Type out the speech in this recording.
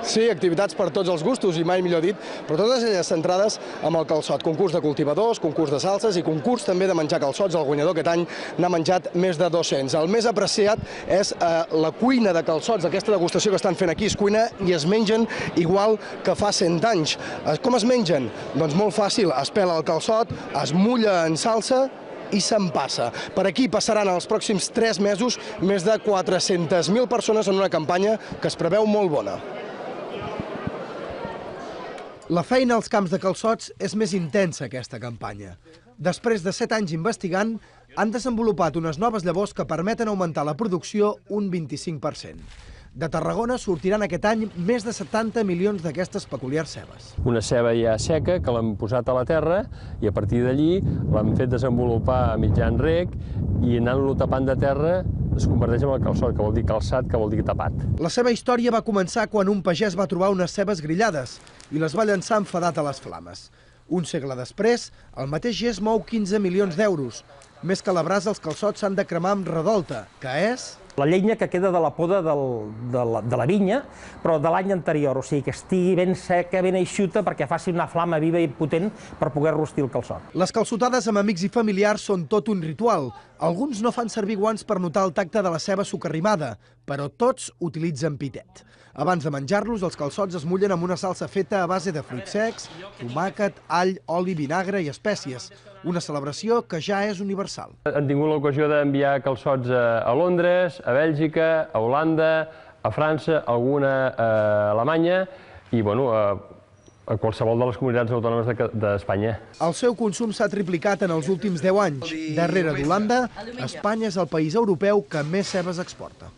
Sí, activitats per tots els gustos, i mai millor dit, però totes elles centrades amb el calçot. Concurs de cultivadors, concurs de salses i concurs també de menjar calçots. El guanyador aquest any n'ha menjat més de 200. El més apreciat és la cuina de calçots, aquesta degustació que estan fent aquí. Es cuina i es mengen igual que fa 100 anys. Com es mengen? Doncs molt fàcil, es pela el calçot, es mulla en salsa i se'n passa. Per aquí passaran els pròxims 3 mesos més de 400.000 persones en una campanya que es preveu molt bona. La feina als camps de calçots és més intensa, aquesta campanya. Després de 7 anys investigant, han desenvolupat unes noves llavors que permeten augmentar la producció un 25%. De Tarragona sortiran aquest any més de 70 milions d'aquestes peculiars cebes. Una ceba ja seca que l'hem posat a la terra i a partir d'allí l'hem fet desenvolupar a mitjan reg i anant-lo tapant de terra es converteix en el calçot, que vol dir calçat, que vol dir tapat. La seva història va començar quan un pagès va trobar unes cebes grillades i les va llançar enfadat a les flames. Un segle després, el mateix gest mou 15 milions d'euros. Més que la brasa, els calçots s'han de cremar amb redolta, que és la llenya que queda de la poda de la vinya, però de l'any anterior, o sigui que estigui ben seca, ben eixuta, perquè faci una flama viva i potent per poder rostir el calçot. Les calçotades amb amics i familiars són tot un ritual. Alguns no fan servir guants per notar el tacte de la ceba sucarrimada, però tots utilitzen pitet. Abans de menjar-los, els calçots es mullen amb una salsa feta a base de fruits secs, tomàquet, all, oli, vinagre i espècies. Una celebració que ja és universal. Hem tingut l'ocasió d'enviar calçots a Londres, a Bèlgica, a Holanda, a França, alguna a Alemanya i a qualsevol de les comunitats autònomes d'Espanya. El seu consum s'ha triplicat en els últims 10 anys. Darrere d'Holanda, Espanya és el país europeu que més cebes exporta.